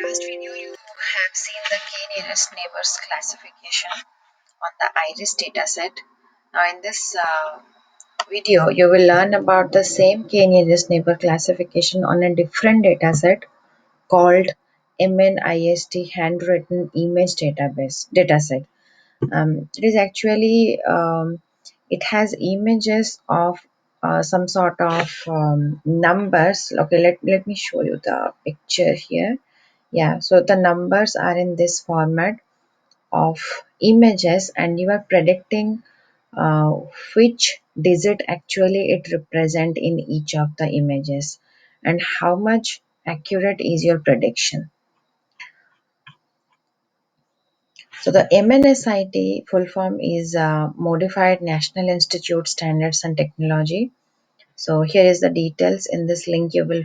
Last video you have seen the k nearest neighbors classification on the iris dataset. Now in this video you will learn about the same k nearest neighbor classification on a different dataset called MNIST handwritten image dataset. It is actually it has images of some sort of numbers. Okay, let me show you the picture here. Yeah, so the numbers are in this format of images, and you are predicting uh, which digit actually it represent in each of the images and how much accurate is your prediction. So the MNSIT full form is Modified National Institute Standards and Technology. So here is the details. In this link you will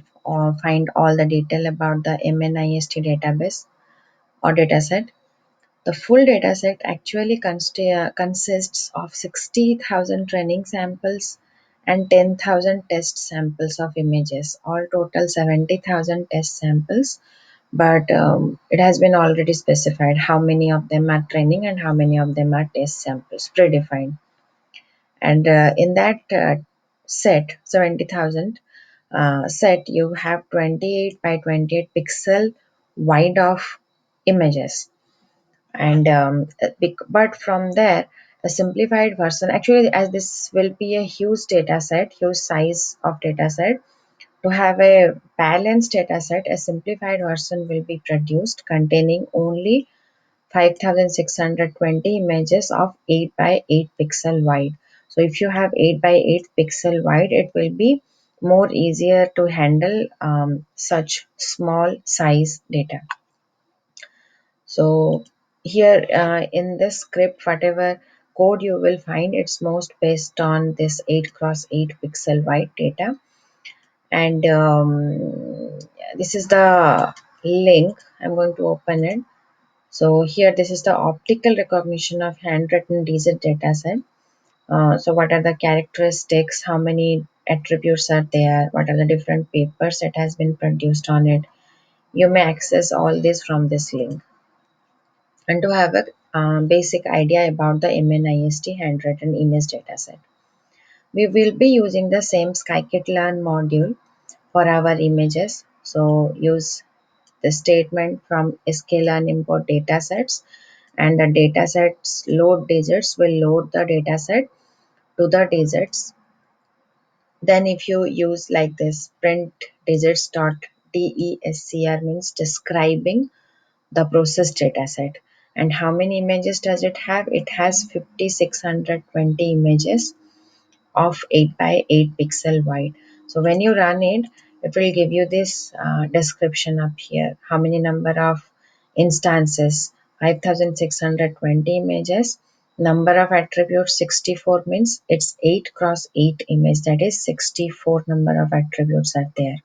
find all the detail about the MNIST database or dataset. The full dataset actually consists of 60,000 training samples and 10,000 test samples of images, all total 70,000 test samples. But it has been already specified how many of them are training and how many of them are test samples, predefined. And in that set, 70,000 set, you have 28 by 28 pixel wide of images, and but from there a simplified version, actually, as this will be a huge data set, huge size of data set, to have a balanced data set, a simplified version will be produced containing only 5620 images of 8 by 8 pixel wide. So if you have 8 by 8 pixel wide, it will be more easier to handle such small size data. So here in this script, whatever code you will find, it's most based on this 8 cross 8 pixel wide data. And this is the link. I'm going to open it. So here, this is the optical recognition of handwritten digit dataset. So what are the characteristics? How many attributes are there? What are the different papers that has been produced on it? You may access all this from this link. And to have a basic idea about the MNIST handwritten image dataset, we will be using the same scikit-learn module for our images. So use the statement from sklearn import datasets, and the datasets load digits will load the dataset to the digits. Then if you use like this print digits dot descr, means describing the processed dataset. And how many images does it have? It has 5620 images of 8 by 8 pixel wide. So when you run it, it will give you this description up here. How many number of instances? 5620 images. Number of attributes 64, means it's 8 cross 8 image, that is 64 number of attributes are there,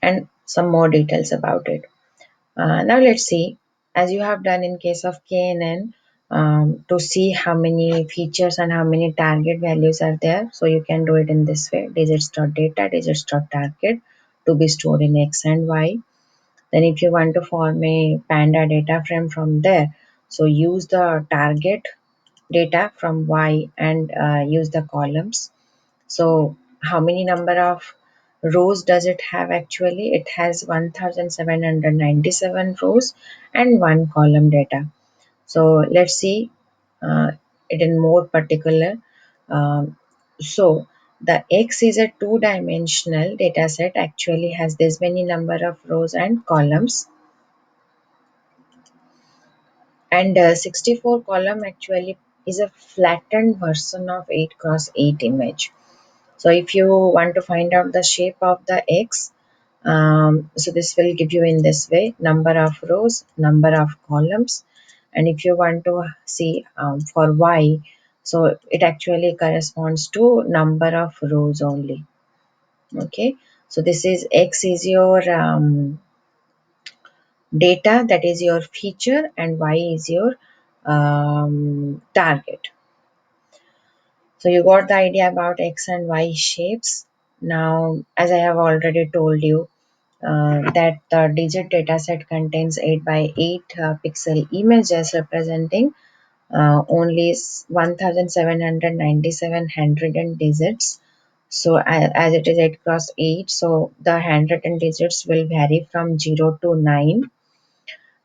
and some more details about it. Now let's see, as you have done in case of KNN, to see how many features and how many target values are there. So you can do it in this way: digits.data, digits.target to be stored in X and Y. Then if you want to form a panda data frame from there, so use the target data from Y and use the columns. So how many number of rows does it have? Actually, it has 1797 rows and one column data. So let's see it in more particular. So the X is a two-dimensional data set, actually has this many number of rows and columns, and 64 column actually is a flattened version of 8 cross 8 image. So if you want to find out the shape of the X, so this will give you in this way: number of rows, number of columns. And if you want to see for Y, so it actually corresponds to number of rows only. Okay, so this is X is your data, that is your feature, and Y is your target. So you got the idea about X and Y shapes. Now, as I have already told you, that the digit dataset contains 8 by 8 pixel images representing only 1797 handwritten digits. So as it is 8 cross 8, so the handwritten digits will vary from 0 to 9,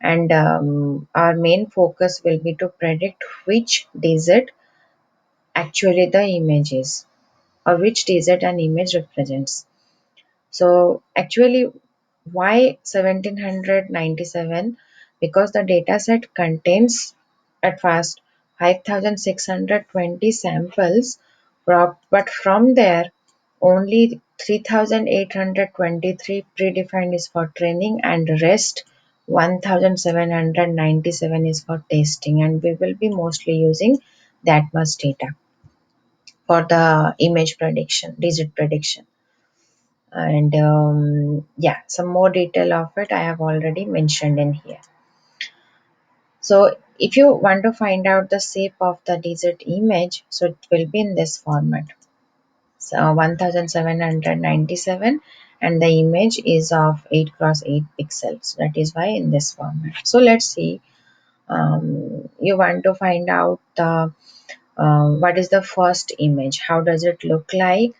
and our main focus will be to predict which digit actually the image is, or which digit an image represents. So actually, why 1797? Because the dataset contains at first 5620 samples, but from there only 3823 predefined is for training, and rest 1797 is for testing, and we will be mostly using that much data for the image prediction, digit prediction. And yeah, some more detail of it I have already mentioned in here. So if you want to find out the shape of the digit image, so it will be in this format. So 1797, and the image is of 8 cross 8 pixels, that is why in this format. So let's see, you want to find out the what is the first image, how does it look like,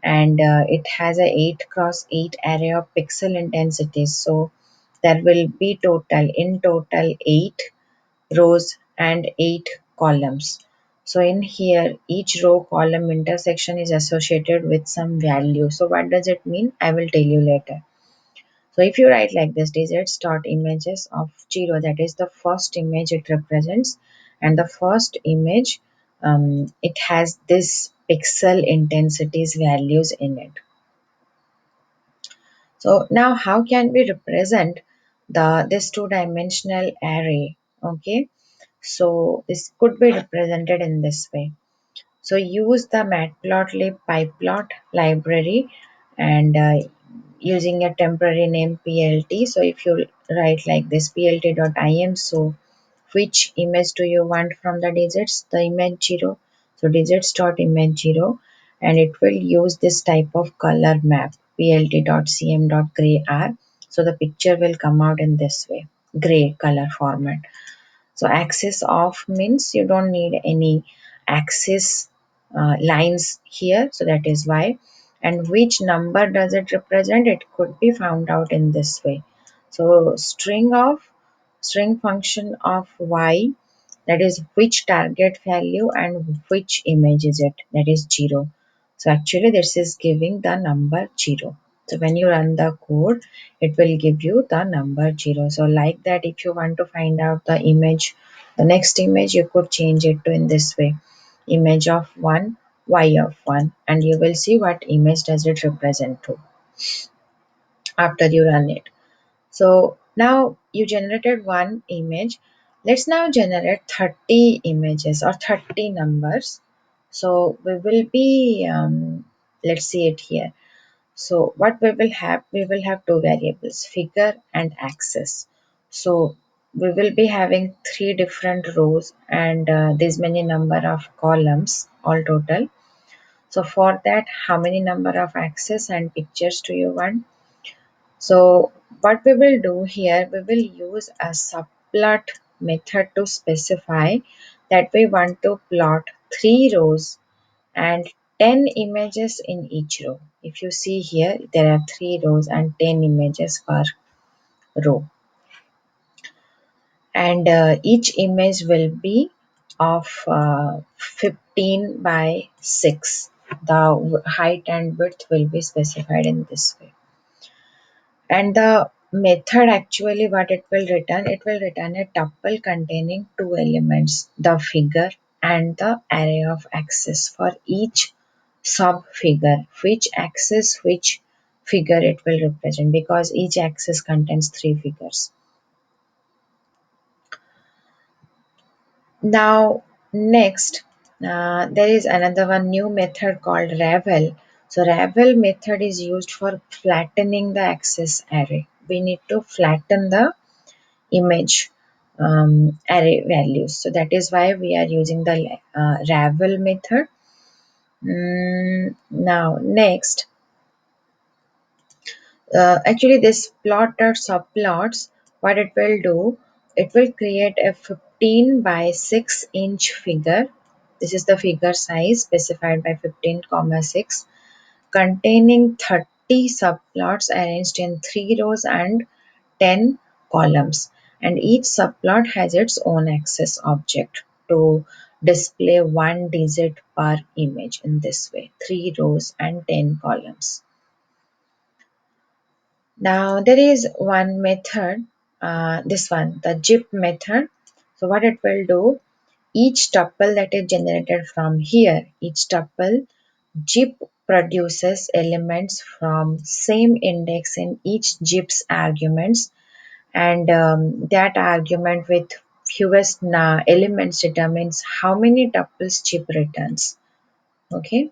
and it has a 8 cross 8 array of pixel intensities. So there will be total 8 rows and 8 columns. So in here each row column intersection is associated with some value. So what does it mean, I will tell you later. So if you write like this, digits dot images of 0, that is the first image it represents, and the first image, it has this pixel intensities values in it. So now how can we represent this two-dimensional array? Okay, so this could be represented in this way. So use the matplotlib pyplot library, and using a temporary name plt. So if you write like this plt.im, so which image do you want from the digits? The image 0. So digits.image 0, and it will use this type of color map plt.cm.gray. So the picture will come out in this way, gray color format. So axis off means you don't need any axis lines here. So that is why. And which number does it represent? It could be found out in this way. So string function of y, that is which target value and which image is it, that is 0. So actually this is giving the number 0. So when you run the code, it will give you the number 0. So like that, if you want to find out the image, the next image, you could change it to in this way, image of 1, y of 1, and you will see what image does it represent to after you run it. So now you generated one image. Let's now generate 30 images or 30 numbers. So we will be, let's see it here. So what we will have two variables, figure and axis. So we will be having three different rows and this many number of columns all total. So for that, how many number of axes and pictures do you want? So what we will do here, we will use a subplot method to specify that we want to plot 3 rows and 10 images in each row. If you see here, there are 3 rows and 10 images per row. And each image will be of 15 by 6. The height and width will be specified in this way. And the method actually what it will return a tuple containing two elements, the figure and the array of axis for each sub figure, which axis which figure it will represent, because each axis contains 3 figures. Now next, there is another one new method called ravel. So ravel method is used for flattening the axis array. We need to flatten the image array values. So that is why we are using the ravel method. Now next, Actually, this plotted subplots, what it will do, it will create a 15 by 6 inch figure. This is the figure size specified by 15,6, containing 30 subplots arranged in 3 rows and 10 columns. And each subplot has its own axis object to display one digit per image in this way, 3 rows and 10 columns. Now there is one method, this one, the JIP method. So what it will do, each tuple that is generated from here, each tuple, JIP produces elements from same index in each JIP's arguments, and that argument with fewest elements determines how many tuples JIP returns. Okay.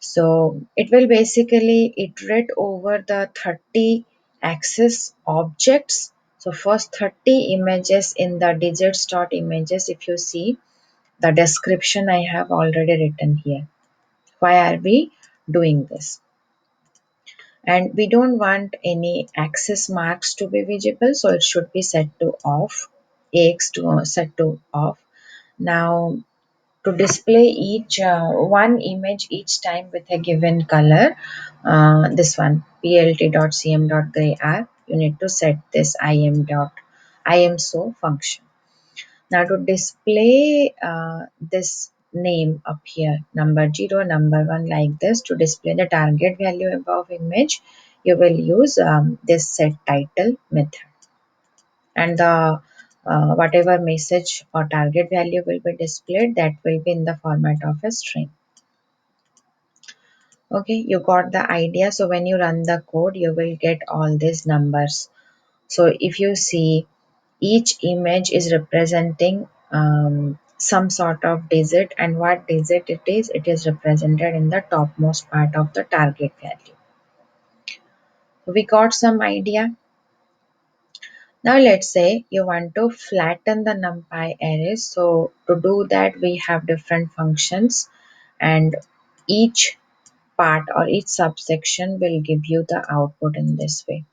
So it will basically iterate over the 30 axis objects. So first 30 images in the digits.images, if you see the description I have already written here. Why are we doing this? And we don't want any axis marks to be visible, so it should be set to off, AX to set to off. Now to display each one image each time with a given color, this one plt.cm.gray you need to set this imso function. Now to display this name up here, number 0, number 1, like this, to display the target value above image, you will use this set title method, and the whatever message or target value will be displayed, that will be in the format of a string. Okay, you got the idea. So when you run the code, you will get all these numbers. So if you see, each image is representing some sort of digit, and what digit it is represented in the topmost part of the target value. We got some idea. Now let's say you want to flatten the NumPy arrays. So to do that, we have different functions, and each part or each subsection will give you the output in this way.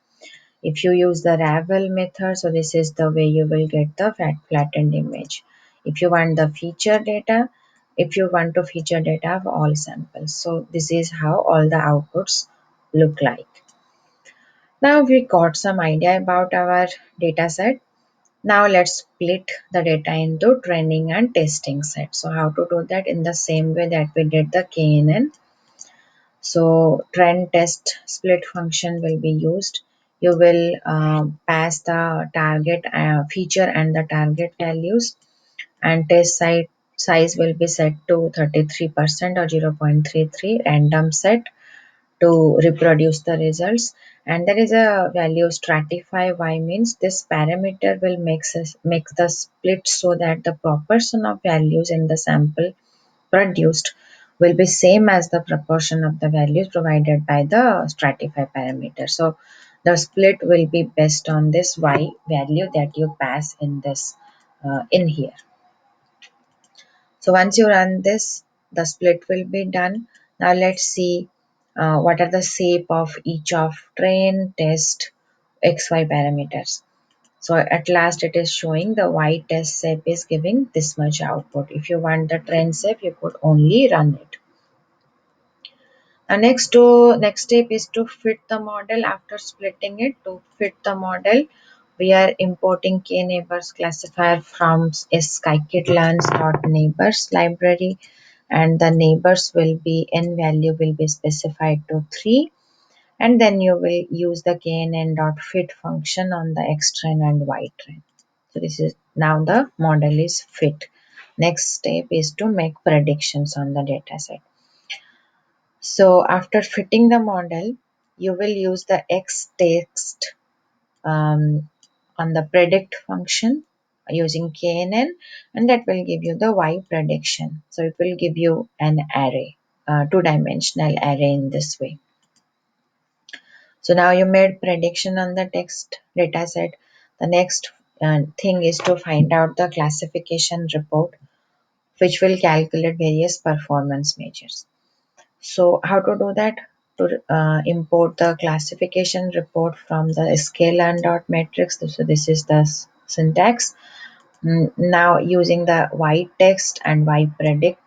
If you use the ravel method, so this is the way you will get the flattened image. If you want the feature data, if you want to feature data of all samples, so this is how all the outputs look like. Now we got some idea about our data set. Now let's split the data into training and testing set. So how to do that? In the same way that we did the KNN. So trend test split function will be used. You will pass the target feature and the target values, and test size will be set to 33% or 0.33 random set to reproduce the results. And there is a value stratify. Why means this parameter will make the split so that the proportion of values in the sample produced will be same as the proportion of the values provided by the stratify parameter. So the split will be based on this y value that you pass in this in here. So once you run this, the split will be done. Now let's see what are the shape of each of train, test, xy parameters. So at last it is showing the y test shape is giving this much output. If you want the trend shape, you could only run it. Next step is to fit the model. After splitting it, to fit the model, we are importing k-neighbors classifier from scikit-learns.neighbors library, and the neighbors will be n value will be specified to 3, and then you will use the knn.fit function on the xtrain and ytrain. So this is now the model is fit. Next step is to make predictions on the dataset. So after fitting the model, you will use the x text on the predict function using knn, and that will give you the y prediction. So it will give you an array, two-dimensional array in this way. So now you made prediction on the text data set. The next thing is to find out the classification report, which will calculate various performance measures. So how to do that? to import the classification report from the scalan dot matrix. So this is the syntax. Now using the y text and y predict,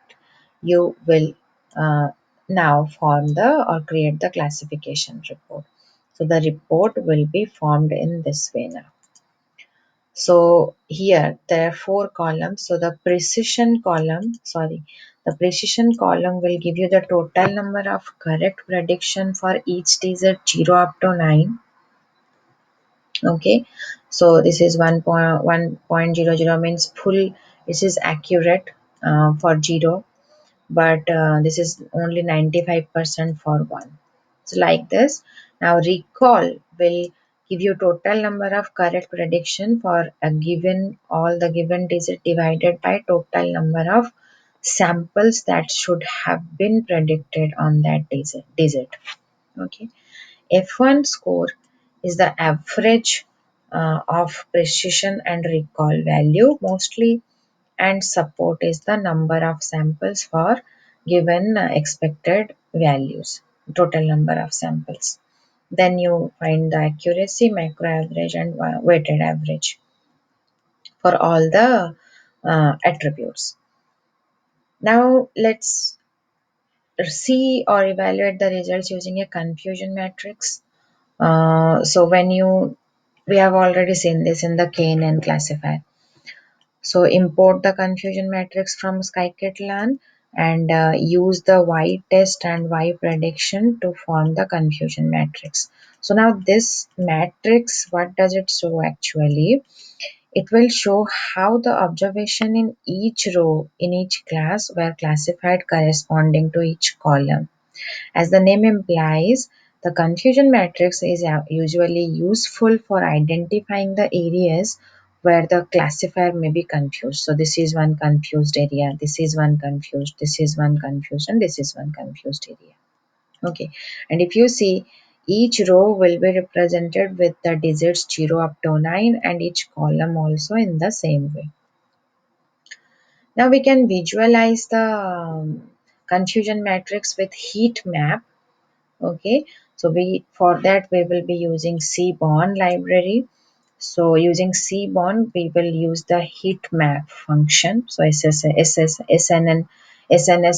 you will uh, now form the or create the classification report. So the report will be formed in this way now. So here there are four columns. So the precision column will give you the total number of correct prediction for each digit 0 up to 9. Okay, so this is 1.1.00 means full. This is accurate for 0, but this is only 95% for 1. So like this. Now recall will give you total number of correct prediction for a given, all the given digit divided by total number of samples that should have been predicted on that digit. Okay, F1 score is the average of precision and recall value mostly, and support is the number of samples for given expected values, total number of samples. Then you find the accuracy, macro average, and weighted average for all the attributes. Now let's see or evaluate the results using a confusion matrix. So when you, we have already seen this in the KNN classifier. So import the confusion matrix from scikit-learn and use the y test and y prediction to form the confusion matrix. So now this matrix, what does it show actually? It will show how the observation in each row in each class were classified corresponding to each column. As the name implies, the confusion matrix is usually useful for identifying the areas where the classifier may be confused. So this is one confused area, this is one confused, this is one confused, and this is one confused area. Okay, and if you see, each row will be represented with the digits 0 up to 9 and each column also in the same way. Now we can visualize the confusion matrix with heat map. Okay, so we, for that we will be using cbon library. So using cbon we will use the heatmap function. So sns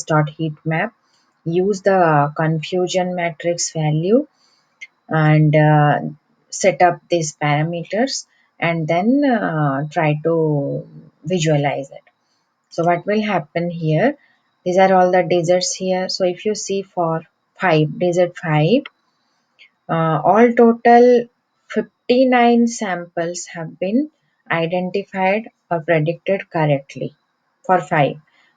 dot heatmap, use the confusion matrix value and set up these parameters, and then try to visualize it. So what will happen here, these are all the digits here. So if you see for 5, digit 5, all total 59 samples have been identified or predicted correctly for 5,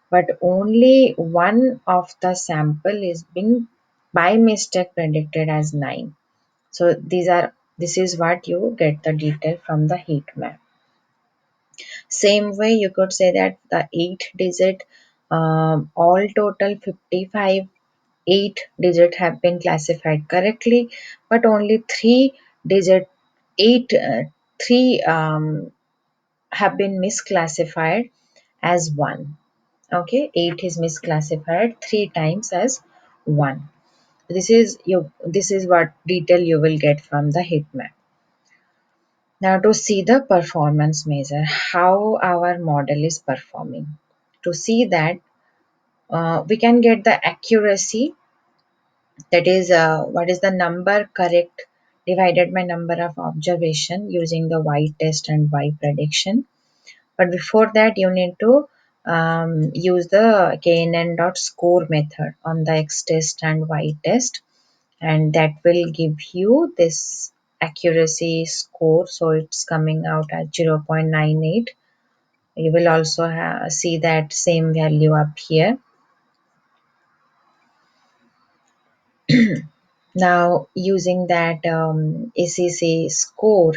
but only one of the sample is being by mistake predicted as 9. So this is what you get the detail from the heat map. Same way you could say that the 8 digit, all total 55 8 digit have been classified correctly, but only 3 digit 8 3 have been misclassified as 1. Okay, 8 is misclassified 3 times as 1. This is what detail you will get from the heat map. Now to see the performance measure, how our model is performing. To see that, we can get the accuracy, that is what is the number correct divided by number of observation using the y test and y prediction. But before that you need to use the knn.score method on the x test and y test, and that will give you this accuracy score. So it's coming out as 0.98. You will also see that same value up here. Now using that ACC score,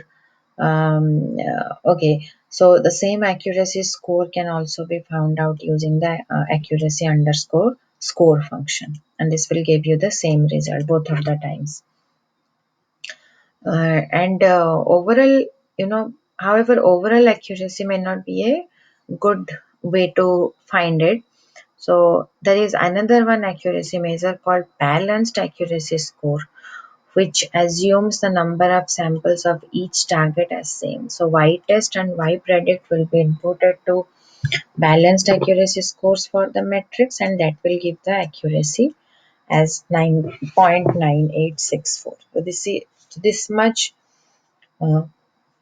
okay, so the same accuracy score can also be found out using the accuracy underscore score function, and this will give you the same result both of the times. And overall, however, overall accuracy may not be a good way to find it. So there is another one accuracy measure called balanced accuracy score, which assumes the number of samples of each target as same. So Y test and Y predict will be inputted to balanced accuracy scores for the metrics, and that will give the accuracy as 9.9864. So this much uh,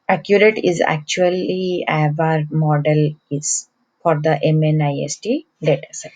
accurate is actually our model is for the MNIST dataset.